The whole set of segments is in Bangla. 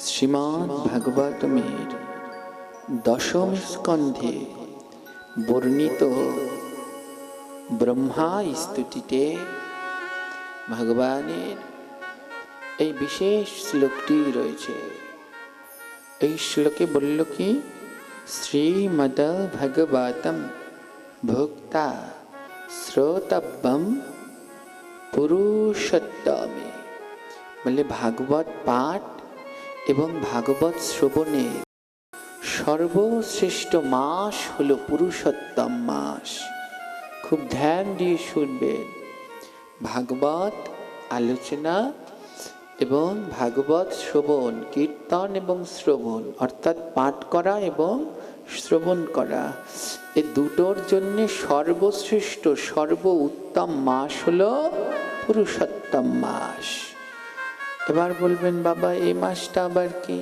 শ্রীমদ্ ভাগবতমের দশম স্কন্ধে বর্ণিত ব্রহ্মা স্তুতিতে ভগবানের এই বিশেষ শ্লোকটি রয়েছে। এই শ্লোকে বলল কি, শ্রীমদ্ ভাগবতম ভোক্তা শ্রোতব্যম পুরুষোত্তমে, বলে ভাগবত পাঠ এবং ভাগবত শ্রবণের সর্বশ্রেষ্ঠ মাস হলো পুরুষোত্তম মাস। খুব ধ্যান দিয়ে শুনবেন। ভাগবত আলোচনা এবং ভাগবত শ্রবণ, কীর্তন এবং শ্রবণ অর্থাৎ পাঠ করা এবং শ্রবণ করা, এই দুটোর জন্য সর্বশ্রেষ্ঠ সর্ব উত্তম মাস হলো পুরুষোত্তম মাস। এবার বলবেন, বাবা এই মাসটা আবার কি?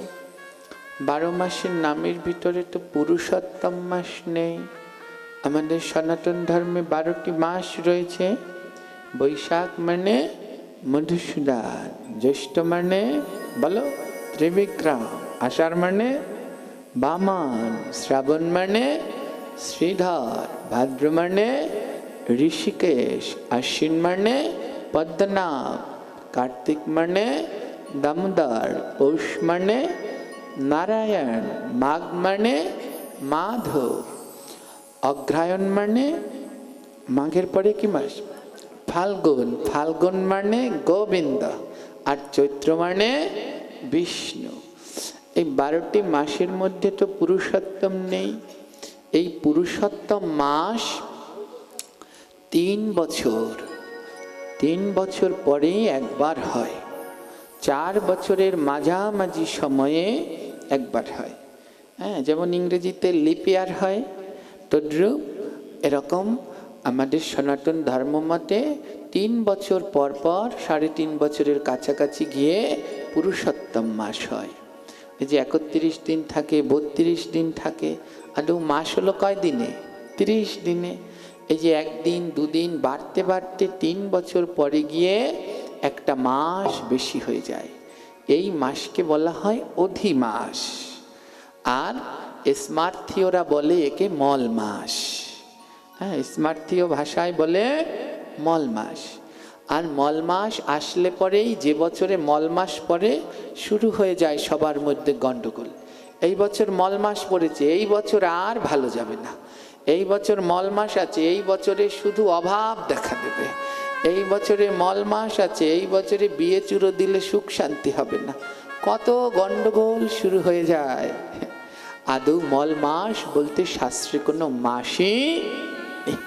12 মাসের নামের ভিতরে তো পুরুষোত্তম মাস নেই। আমাদের সনাতন ধর্মে 12টি মাস রয়েছে। বৈশাখ মানে মধুসূদন, জ্যৈষ্ঠ মানে বলো ত্রিবিক্রম, আষাঢ় মানে বামন, শ্রাবণ মানে শ্রীধর, ভাদ্র মানে ঋষিকেশ, আশ্বিন মানে পদ্মনাভ, কার্তিক মানে দামোদর, পৌষ মানে নারায়ণ, মাঘ মানে মাধব, অগ্রহায়ণ মানে মাঘের পরে কি মাস? ফাল্গুন, ফাল্গুন মানে গোবিন্দ, আর চৈত্র মানে বিষ্ণু। এই 12টি মাসের মধ্যে তো পুরুষোত্তম নেই। এই পুরুষোত্তম মাস 3 বছর পরেই একবার হয়। 4 বছরের মাঝামাঝি সময়ে একবার হয়। হ্যাঁ, যেমন ইংরেজিতে লিপ ইয়ার হয়, তদ্রূপ এরকম আমাদের সনাতন ধর্ম মতে 3 বছর পর পর 3.5 বছরের কাছাকাছি গিয়ে পুরুষোত্তম মাস হয়। এই যে 31 দিন থাকে, 32 দিন থাকে, আদৌ মাস হলো কয় দিনে? 30 দিনে। এই যে 1 দিন 2 দিন বাড়তে বাড়তে 3 বছর পরে গিয়ে একটা মাস বেশি হয়ে যায়। এই মাসকে বলা হয় অধি মাস, আর স্মার্থীয়রা বলে একে মল মাস। হ্যাঁ, স্মার্থীয় ভাষায় বলে মল মাস। আর মল মাস আসলে পরেই, যে বছরে মল মাস পড়ে, শুরু হয়ে যায় সবার মধ্যে গন্ডগোল। এই বছর মল মাস পড়েছে, এই বছর আর ভালো যাবে না। এই বছর মল মাস আছে, এই বছরে শুধু অভাব দেখা দেবে। এই বছরে মল মাস আছে, এই বছরে বিয়ে চুরো দিলে সুখ শান্তি হবে না। কত গন্ডগোল শুরু হয়ে যায়। আদৌ মল মাস বলতে শাস্ত্রে কোনো মাসই নেই।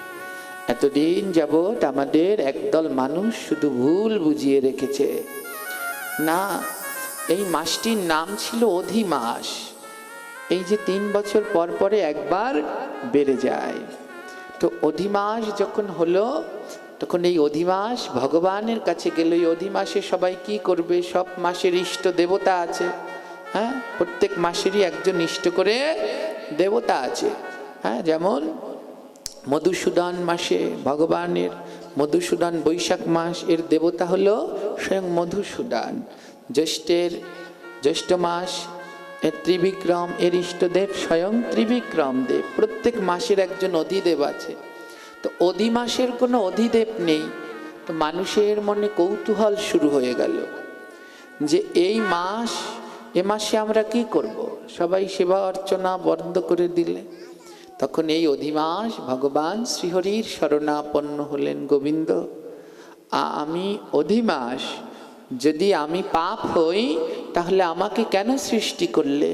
এতদিন যাবৎ আমাদের একদল মানুষ শুধু ভুল বুঝিয়ে রেখেছে। না, এই মাসটির নাম ছিল অধি মাস। এই যে 3 বছর পর পরে একবার বেড়ে যায়। তো অধি মাস যখন হলো, তখন এই অধি মাস ভগবানের কাছে গেল। এই অধি মাসে সবাই কি করবে? সব মাসের ইষ্ট দেবতা আছে। হ্যাঁ, প্রত্যেক মাসেরই একজন ইষ্ট করে দেবতা আছে। হ্যাঁ, যেমন মধুসূদন মাসে ভগবানের মধুসূদন, বৈশাখ মাস এর দেবতা হলো স্বয়ং মধুসূদন। জ্যৈষ্ঠ মাস এর ত্রিবিক্রম, এর ইষ্টদেব স্বয়ং ত্রিবিক্রম দেব। প্রত্যেক মাসের একজন অধিদেব আছে। তো অধি মাসের কোনো অধিদেব নেই। তো মানুষের মনে কৌতূহল শুরু হয়ে গেল যে এই মাস, এ মাসে আমরা কি করব? সবাই সেবা অর্চনা বন্ধ করে দিলে। তখন এই অধি মাস ভগবান শ্রীহরির শরণাপন্ন হলেন। গোবিন্দ, আমি অধি মাস, যদি আমি পাপ হই তাহলে আমাকে কেন সৃষ্টি করলে?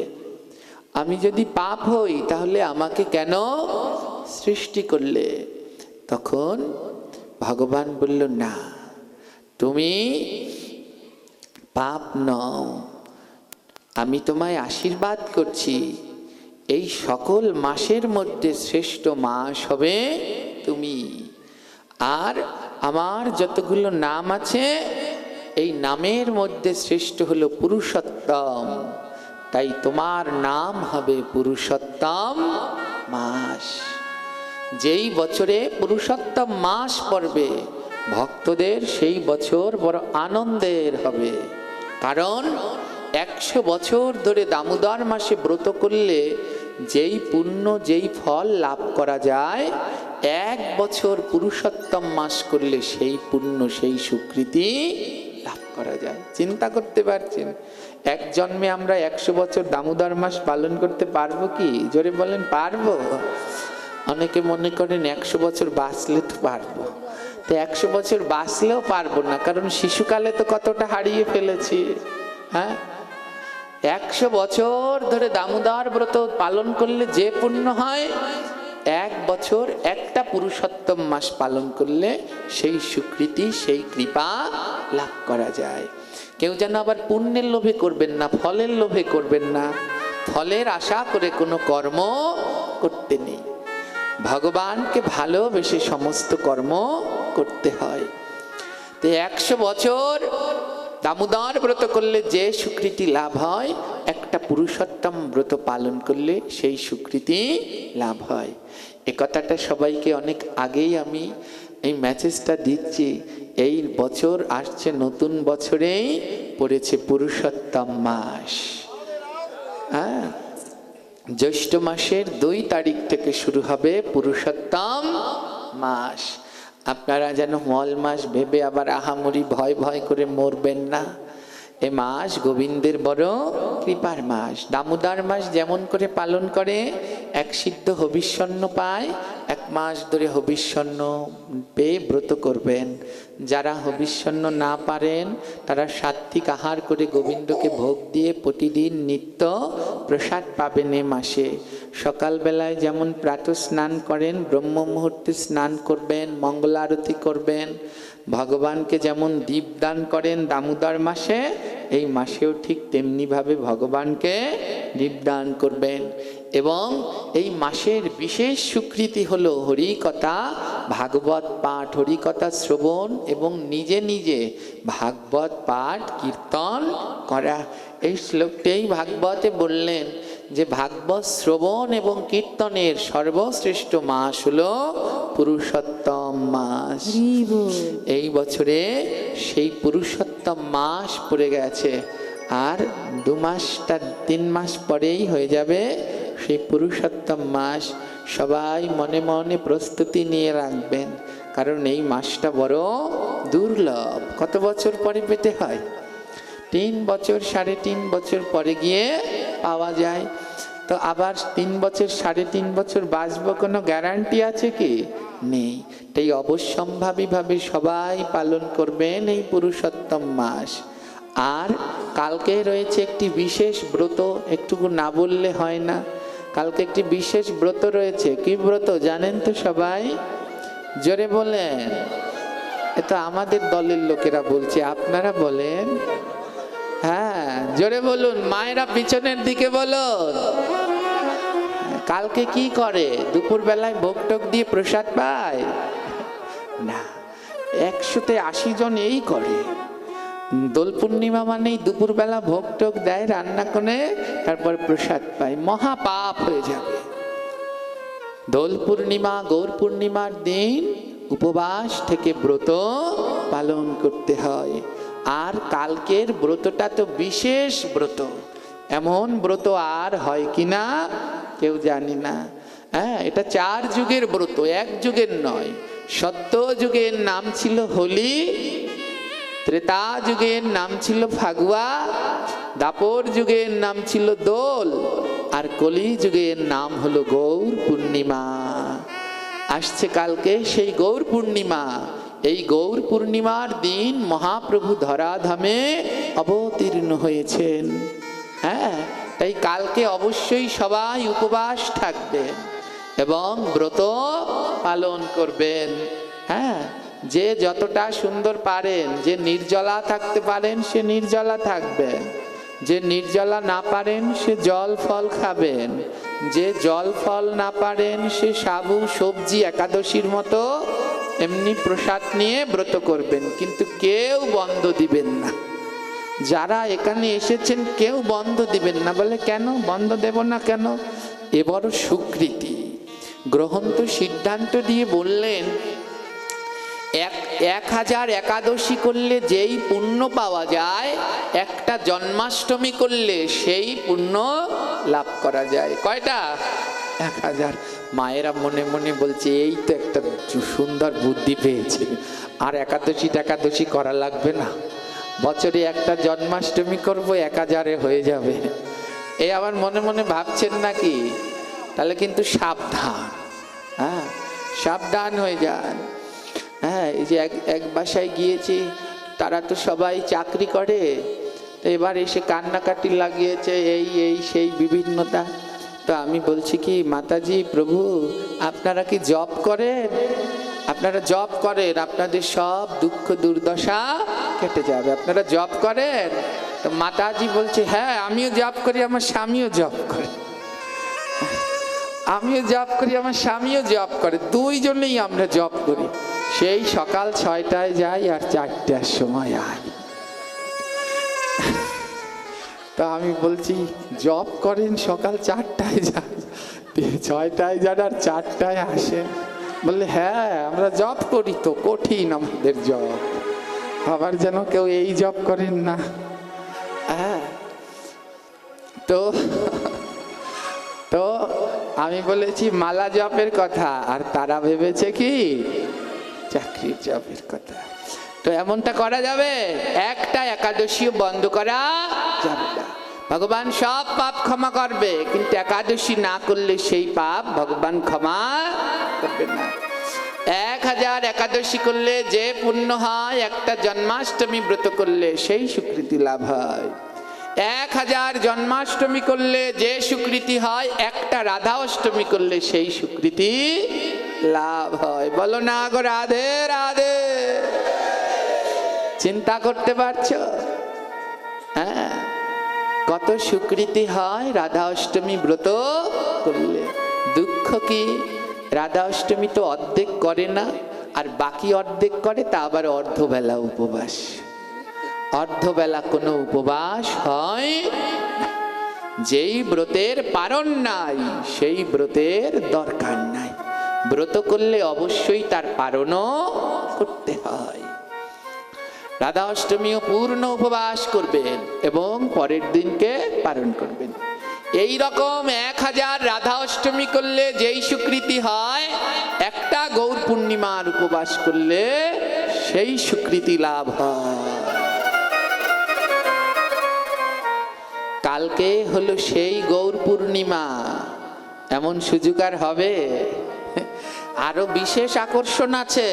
আমি যদি পাপ হই তাহলে আমাকে কেন সৃষ্টি করলে? তখন ভগবান বলল, না, তুমি পাপ নও। আমি তোমায় আশীর্বাদ করছি, এই সকল মাসের মধ্যে শ্রেষ্ঠ মাস হবে তুমি। আর আমার যতগুলো নাম আছে, এই নামের মধ্যে শ্রেষ্ঠ হলো পুরুষোত্তম। তাই তোমার নাম হবে পুরুষোত্তম মাস। যেই বছরে পুরুষোত্তম মাস পড়বে, ভক্তদের সেই বছর বড় আনন্দের হবে। কারণ 100 বছর ধরে দামোদর মাসে ব্রত করলে যেই পুণ্য যেই ফল লাভ করা যায়, 1 বছর পুরুষোত্তম মাস করলে সেই পুণ্য সেই স্বীকৃতি লাভ করা যায়। চিন্তা করতে পারছেন? এক জন্মে আমরা 100 বছর দামোদর মাস পালন করতে পারবো কি? জোরে বলেন, পারবো? অনেকে মনে করেন 100 বছর বাঁচলে তো পারবো। তো 100 বছর বাঁচলেও পারবো না, কারণ শিশুকালে তো কতটা হারিয়ে ফেলেছি। হ্যাঁ, 100 বছর ধরে দামোদর ব্রত পালন করলে যে পুণ্য হয়, 1 বছর একটা পুরুষোত্তম মাস পালন করলে সেই স্বীকৃতি সেই কৃপা লাভ করা যায়। কেউ যেন আবার পুণ্যের লোভে করবেন না, ফলের লোভে করবেন না। ফলের আশা করে কোনো কর্ম করতে নেই। ভগবানকে ভালোবেসে সমস্ত কর্ম করতে হয়। তো 100 বছর দামোদর ব্রত করলে যে স্বীকৃতি লাভ হয়, একটা পুরুষোত্তম ব্রত পালন করলে সেই স্বীকৃতি লাভ হয়। এ কথাটা সবাইকে অনেক আগেই আমি এই মেসেজটা দিচ্ছি। এই বছর আসছে, নতুন বছরেই পড়েছে পুরুষোত্তম মাস। হ্যাঁ, জ্যৈষ্ঠ মাসের 2 তারিখ থেকে শুরু হবে পুরুষোত্তম মাস। আপনারা যেন মল মাস ভেবে আবার আহামরি ভয় ভয় করে মরবেন না। এ মাস গোবিন্দের বড় কৃপার মাস। দামোদর মাস যেমন করে পালন করে, এক সিদ্ধ হবিষ্যন্ন পায়, 1 মাস ধরে হবিষ্যন্ন পেয়ে ব্রত করবেন। যারা হবিষ্যন্ন না পারেন তারা সাত্ত্বিক আহার করে গোবিন্দকে ভোগ দিয়ে প্রতিদিন নিত্য প্রসাদ পাবেন। এ মাসে সকালবেলায় যেমন প্রাতঃ স্নান করেন, ব্রহ্ম মুহূর্তে স্নান করবেন, মঙ্গল আরতি করবেন। ভগবানকে যেমন দীপদান করেন দামোদর মাসে, এই মাসেও ঠিক তেমনিভাবে ভগবানকে দীপদান করবেন। এবং এই মাসের বিশেষ স্বীকৃতি হলো হরিকথা ভাগবত পাঠ, হরিকথা শ্রবণ এবং নিজে নিজে ভাগবত পাঠ কীর্তন করা। এই শ্লোকটাই ভাগবতে বললেন যে ভাগবত শ্রবণ এবং কীর্তনের সর্বশ্রেষ্ঠ মাস হলো পুরুষোত্তম মাস। এই বছরে সেই পুরুষোত্তম মাস পড়ে গেছে, আর 2 মাসটা 3 মাস পরেই হয়ে যাবে সেই পুরুষোত্তম মাস। সবাই মনে মনে প্রস্তুতি নিয়ে রাখবেন, কারণ এই মাসটা বড় দুর্লভ। কত বছর পরে পেতে হয়? 3 বছর 3.5 বছর পরে গিয়ে পাওয়া যায়। তো আবার 3 বছর 3.5 বছর বাঁচবো, কোনো গ্যারান্টি আছে কি? নেই। তাই অবশ্যম্ভাবীভাবে সবাই পালন করবেন এই পুরুষোত্তম মাস। আর কালকে রয়েছে একটি বিশেষ ব্রত, একটুকু না বললে হয় না। কালকে একটি বিশেষ ব্রত রয়েছে। কি ব্রত জানেন তো সবাই? জোরে বলেন। এটা আমাদের দলের লোকেরা বলছে, আপনারা বলেন। হ্যাঁ, জোরে বলুন, মায়েরা পিছনের দিকে বলুন। কালকে কি করে? দুপুর বেলায় ভোগ টোক দিয়ে প্রসাদ পায় না। 180 জন এই করে। দোল পূর্ণিমা মানেই দুপুরবেলা ভোগ টোক দেয়, রান্না করে, তারপর প্রসাদ পায়। মহা পাপ হয়ে যাবে। দোল পূর্ণিমা গৌর পূর্ণিমার দিন উপবাস থেকে ব্রত পালন করতে হয়। আর কালকের ব্রতটা তো বিশেষ ব্রত, এমন ব্রত আর হয় কিনা কেউ জানি না। হ্যাঁ, এটা 4 যুগের ব্রত, 1 যুগের নয়। সত্য যুগের নাম ছিল হোলি, ত্রেতা যুগের নাম ছিল ফাগুয়া, দাপর যুগের নাম ছিল দোল, আর কলি যুগের নাম হলো গৌর পূর্ণিমা। আসছে কালকে সেই গৌর পূর্ণিমা। এই গৌর পূর্ণিমার দিন মহাপ্রভু ধরাধামে অবতীর্ণ হয়েছেন। হ্যাঁ, তাই কালকে অবশ্যই সবাই উপবাস থাকবেন এবং ব্রত পালন করবেন। হ্যাঁ, যে যতটা সুন্দর পারেন, যে নির্জলা থাকতে পারেন সে নির্জলা থাকবেন, যে নির্জলা না পারেন সে জল ফল খাবেন, যে জল ফল না পারেন সে সাবু সবজি একাদশীর মতো এমনি প্রসাদ নিয়ে ব্রত করবেন, কিন্তু কেউ বন্ধ দিবেন না। যারা এখানে এসেছেন কেউ বন্ধ দিবেন না। বলে কেন বন্ধ দেব না কেন? এ বড় স্বীকৃতি। গ্রহণ তো সিদ্ধান্ত দিয়ে বললেন 1000 একাদশী করলে যেই পুণ্য পাওয়া যায়, একটা জন্মাষ্টমী করলে সেই পুণ্য লাভ করা যায়। কয়টা? 1000। মায়েরা মনে মনে বলছে এই তো একটা সুন্দর বুদ্ধি পেয়েছে, আর একাদশী করা লাগবে না, বছরে একটা জন্মাষ্টমী করব, 1000-এ হয়ে যাবে। এই আবার মনে মনে ভাবছেন নাকি? তাহলে কিন্তু সাবধান, হ্যাঁ সাবধান হয়ে যান। হ্যাঁ, এই যে এক বাসায় গিয়েছি, তারা তো সবাই চাকরি করে, তো এবার এসে কান্নাকাটি লাগিয়েছে, এই সেই বিভিন্নতা। তো আমি বলছি কি, মাতাজি প্রভু আপনারা কি জব করেন? আপনারা জব করেন, আপনাদের সব দুঃখ দুর্দশা কেটে যাবে, আপনারা জব করেন? তো মাতাজি বলছে হ্যাঁ আমিও জব করি, আমার স্বামীও জব করে। আমিও জব করি, আমার স্বামীও জব করে, দুইজনেই আমরা জব করি। সেই সকাল 6টায় যাই আর 4টার সময় আই। তা আমি বলছি জব করেন, সকাল 4টায় যান, 6টায় যান আর 4টায় আসেন? বললে হ্যাঁ আমরা জব করি, তো কঠিন আমাদের জব। আবার যেন কেউ এই জব করেন না। হ্যাঁ, তো আমি বলেছি মালা জপের কথা, আর তারা ভেবেছে কি চাকরির জবের কথা। তো এমনটা করা যাবে? একটা একাদশীও বন্ধ করা যাবে না। ভগবান সব পাপ ক্ষমা করবে, কিন্তু একাদশী না করলে সেই পাপ ভগবান ক্ষমা করবে না। 1000 একাদশী করলে যে পুণ্য হয়, একটা জন্মাষ্টমী ব্রত করলে সেই স্বীকৃতি লাভ হয়। 1000 জন্মাষ্টমী করলে যে স্বীকৃতি হয়, একটা রাধা অষ্টমী করলে সেই স্বীকৃতি লাভ হয়। বলো না গো রাধে রাধে। চিন্তা করতে পারছো? হ্যাঁ, কত স্বীকৃতি হয় রাধা অষ্টমী ব্রত করলে। দুঃখ কি, রাধা অষ্টমী তো অর্ধেক করে না, আর বাকি অর্ধেক করে, তা আবার অর্ধবেলা উপবাস। অর্ধবেলা কোনো উপবাস হয়? যেই ব্রতের পারণ নাই, সেই ব্রতের দরকার নাই। ব্রত করলে অবশ্যই তার পারণও করতে হয়। রাধা অষ্টমীও পূর্ণ উপবাস করবেন এবং পরের দিনকে পালন করবেন। এই রকম 1000 রাধা অষ্টমী করলে যেই স্বীকৃতি হয়, একটা গৌর পূর্ণিমার উপবাস করলে সেই স্বীকৃতি লাভ হয়। কালকে হলো সেই গৌর পূর্ণিমা, এমন সুযোগ আর হবে? আরো বিশেষ আকর্ষণ আছে।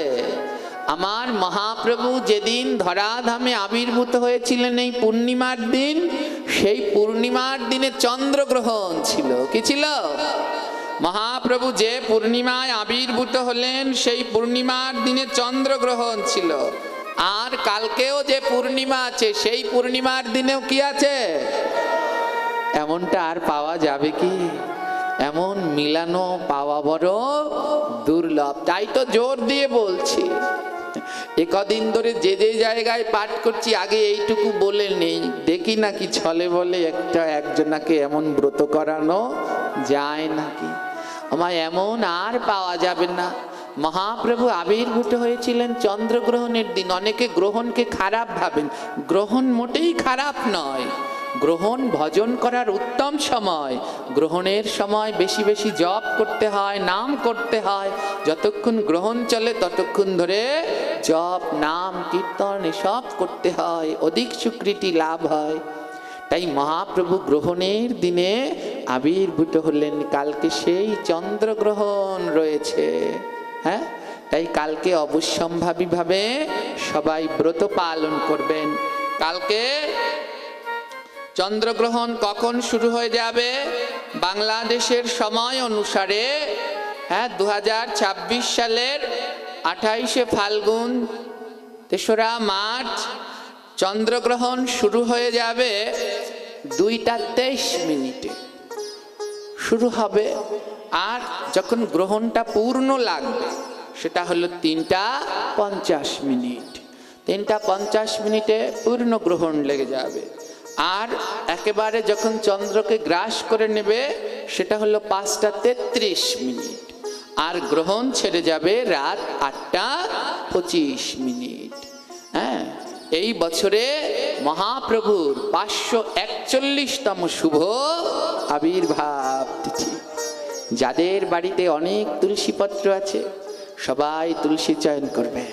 আমার মহাপ্রভু যেদিন ধরাধামে আবির্ভূত হয়েছিলেন এই পূর্ণিমার দিন, সেই পূর্ণিমার দিনে চন্দ্রগ্রহণ ছিল। কি ছিল? মহাপ্রভু যে পূর্ণিমায় আবির্ভূত হলেন, সেই পূর্ণিমার দিনে চন্দ্রগ্রহণ ছিল। আর কালকেও যে পূর্ণিমা আছে, সেই পূর্ণিমার দিনেও কি আছে? এমনটা আর পাওয়া যাবে কি? এমন মিলানো পাওয়া বড় দুর্লভ। তাই তো জোর দিয়ে বলছি, একদিন ধরে যে যে জায়গায় পাঠ করছি, আগে এইটুকু বলে নেই, দেখি নাকি ছলে বলে একজনাকে এমন ব্রত করানো যায় নাকি। আমায় এমন আর পাওয়া যাবে না। মহাপ্রভু আবির্ভূত হয়েছিলেন চন্দ্রগ্রহণের দিন। অনেকে গ্রহণকে খারাপ ভাবেন, গ্রহণ মোটেই খারাপ নয়। গ্রহণ ভজন করার উত্তম সময়। গ্রহণের সময় বেশি বেশি জপ করতে হয়, নাম করতে হয়। যতক্ষণ গ্রহণ চলে ততক্ষণ ধরে জপ নাম কীর্তন এসব করতে হয়, অধিক স্বীকৃতি লাভ হয়। তাই মহাপ্রভু গ্রহণের দিনে আবির্ভূত হলেন। কালকে সেই চন্দ্রগ্রহণ রয়েছে। হ্যাঁ, তাই কালকে অবশ্যম্ভাবীভাবে সবাই ব্রত পালন করবেন। কালকে চন্দ্রগ্রহণ কখন শুরু হয়ে যাবে? বাংলাদেশের সময় অনুসারে 2026 সালের 28শে ফাল্গুন 3রা মার্চ চন্দ্রগ্রহণ শুরু হয়ে যাবে 2:23 শুরু হবে। আর যখন গ্রহণটা পূর্ণ লাগবে সেটা হলো 3:50। 3:50 পূর্ণ গ্রহণ লেগে যাবে। আর একেবারে যখন চন্দ্রকে গ্রাস করে নেবে সেটা হলো 5:33। আর গ্রহণ ছেড়ে যাবে রাত 8টা 25 মিনিট। হ্যাঁ, এই বছরে মহাপ্রভুর 541তম শুভ আবির্ভাব তিথি। যাদের বাড়িতে অনেক তুলসী পত্র আছে সবাই তুলসী চয়ন করবেন,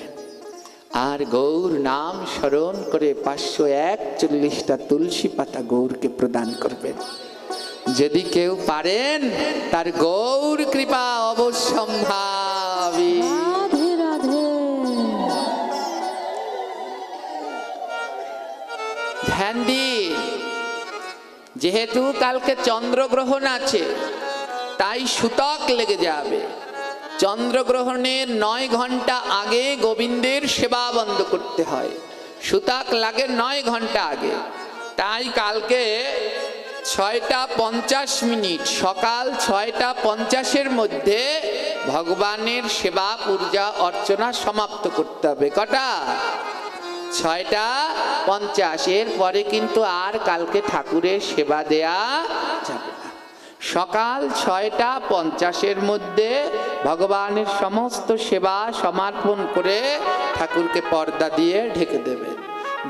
আর গৌর নাম স্মরণ করে 541টা তুলসী পাতা গৌরকে প্রদান করবেন। যদি কেউ পারেন তার গৌর কৃপা অবশ্যম্ভাবী। ধ্যান দিন, যেহেতু কালকে চন্দ্রগ্রহণ আছে তাই সূতক লেগে যাবে। চন্দ্রগ্রহণের 9 ঘন্টা আগে গোবিন্দের সেবা বন্ধ করতে হয়, সূতক লাগে 9 ঘন্টা আগে। তাই কালকে 6:50, সকাল 6:50 মধ্যে ভগবানের সেবা পূজা অর্চনা সমাপ্ত করতে হবে। কটা? 6:50। এর পরে কিন্তু আর কালকে ঠাকুরের সেবা দেয়া যাবে না। সকাল 6:50 মধ্যে ভগবানের সমস্ত সেবা সমর্পণ করে ঠাকুরকে পর্দা দিয়ে ঢেকে দেবেন।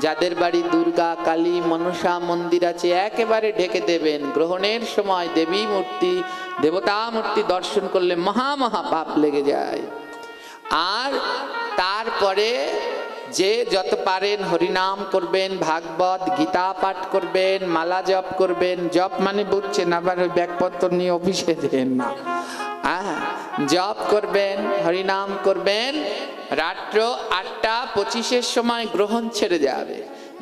যাদের বাড়ি দুর্গা, কালী, মনসা মন্দির আছে একেবারে ঢেকে দেবেন। গ্রহণের সময় দেবী মূর্তি, দেবতা মূর্তি দর্শন করলে মহা পাপ লেগে যায়। আর তারপরে যে যত পারেন হরিনাম করবেন, ভাগবত গীতা পাঠ করবেন, মালা জপ করবেন। জপ মানে বুঝছেন, আবার ওই ব্যাগপত্র নিয়ে অফিসে দেন না। জপ করবেন, হরিনাম করবেন। রাত্র 8:25 সময় গ্রহণ ছেড়ে যাবে।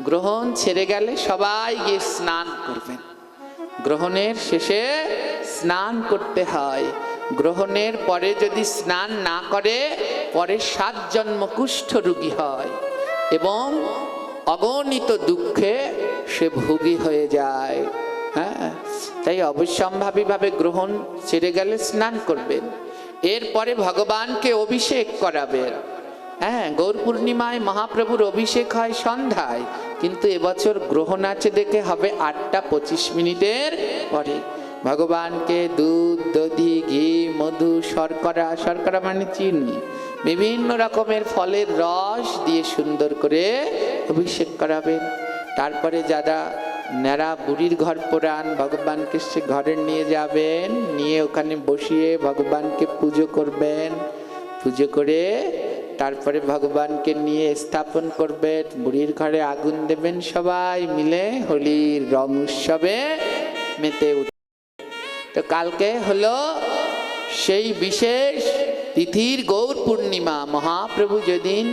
গ্রহণ ছেড়ে গেলে সবাই গিয়ে স্নান করবেন। গ্রহণের শেষে স্নান করতে হয়। গ্রহণের পরে যদি স্নান না করে পরে 7 জন্ম কুষ্ঠ রোগী হয় এবং অগণিত দুঃখে সে ভোগী হয়ে যায়। হ্যাঁ, তাই অবশ্যম্ভাবীভাবে গ্রহণ ছেড়ে গেলে স্নান করবেন। এরপরে ভগবানকে অভিষেক করাবেন। হ্যাঁ, গৌর পূর্ণিমায় মহাপ্রভুর অভিষেক হয় সন্ধ্যায়, কিন্তু এবছর গ্রহণ আছে দেখে হবে 8:25 পরে। ভগবানকে দুধ, দধি, ঘি, মধু, শর্করা, শর্করা মানে চিনি, বিভিন্ন রকমের ফলের রস দিয়ে সুন্দর করে অভিষেক করাবেন। তারপরে যারা নেড়া বুড়ির ঘর পোড়ান, ভগবানকে সে ঘরে নিয়ে যাবেন, নিয়ে ওখানে বসিয়ে ভগবানকে পুজো করবেন। পুজো করে তারপরে ভগবানকে নিয়ে স্থাপন করবেন। বুড়ির ঘরে আগুন দেবেন, সবাই মিলে হোলির রং উৎসবে মেতে উঠবে। তো কালকে হলো সেই বিশেষ তিথির গৌর পূর্ণিমা। মহাপ্রভু যেদিন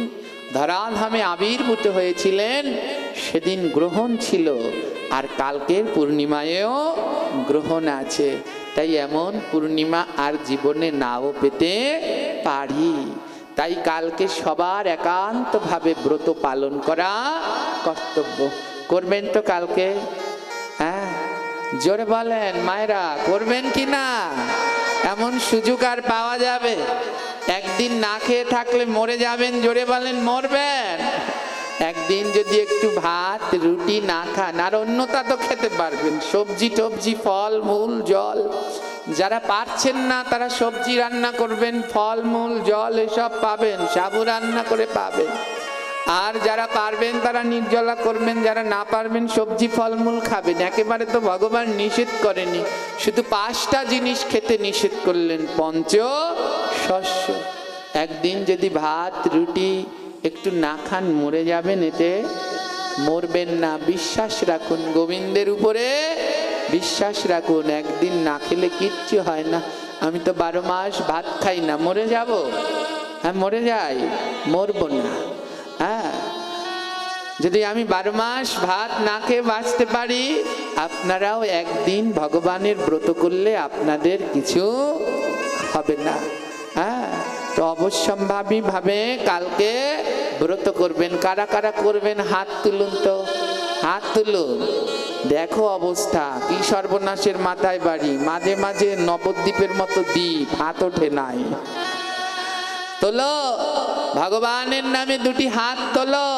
ধরাধামে আবির্ভূত হয়েছিলেন সেদিন গ্রহণ ছিল, আর কালকের পূর্ণিমায়ও গ্রহণ আছে। তাই এমন পূর্ণিমা আর জীবনে নাও পেতে পারি। তাই কালকে সবার একান্তভাবে ব্রত পালন করা কর্তব্য। করবেন তো কালকে? হ্যাঁ, জোরে বলেন মায়েরা, করবেন কি না? এমন সুযোগ আর পাওয়া যাবে? একদিন না খেয়ে থাকলে মরে যাবেন, জোরে বলেন মরবেন। একদিন যদি একটু ভাত রুটি না খান, আর অন্যতা তো খেতে পারবেন, সবজি টবজি, ফল মূল, জল। যারা পারছেন না তারা সবজি রান্না করবেন, ফল মূল, জল এসব পাবেন, সাবু রান্না করে পাবেন। আর যারা পারবেন তারা নির্জলা করবেন, যারা না পারবেন সবজি ফলমূল খাবেন। একেবারে তো ভগবান নিষেধ করেনি, শুধু 5টা জিনিস খেতে নিষেধ করলেন, পঞ্চ শস্য। একদিন যদি ভাত রুটি একটু না খান মরে যাবেন, এতে মরবেন না। বিশ্বাস রাখুন, গোবিন্দের উপরে বিশ্বাস রাখুন। একদিন না খেলে কিচ্ছু হয় না। আমি তো 12 মাস ভাত খাই না, মরে যাব? হ্যাঁ, মরে যাই, মরবো না। হ্যাঁ, যদি আমি 12 মাস ভাত না খেয়ে বাঁচতে পারি, আপনারাও একদিন ভগবানের ব্রত করলে আপনাদের কিছু হবে না। হ্যাঁ, তো অবশ্যম্ভাবী ভাবে কালকে ব্রত করবেন। কারা কারা করবেন হাত তুলুন তো, হাত তুলুন। দেখো অবস্থা কি সর্বনাশের মাথায় বাড়ি, মাঝে মাঝে নবদ্বীপের মতো দ্বীপ, হাত ওঠে নাই। তোলো, ভগবানের নামে 2টি হাত তোলো,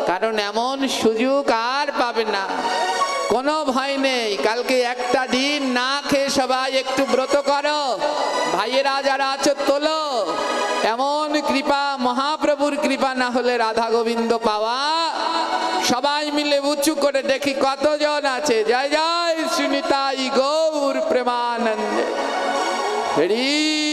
কারণ এমন সুযোগ আর পাবে না। কোনো ভয় নেই, কালকে একটা দিন না খেয়ে সবাই একটু ব্রত করো। ভাইয়েরা যারা আছো তোলো, এমন কৃপা, মহাপ্রভুর কৃপা না হলে রাধা গোবিন্দ পাওয়া। সবাই মিলে উঁচু করে দেখি কতজন আছে। জয় জয় শ্রীনিতাই গৌর প্রেমানন্দে হরি।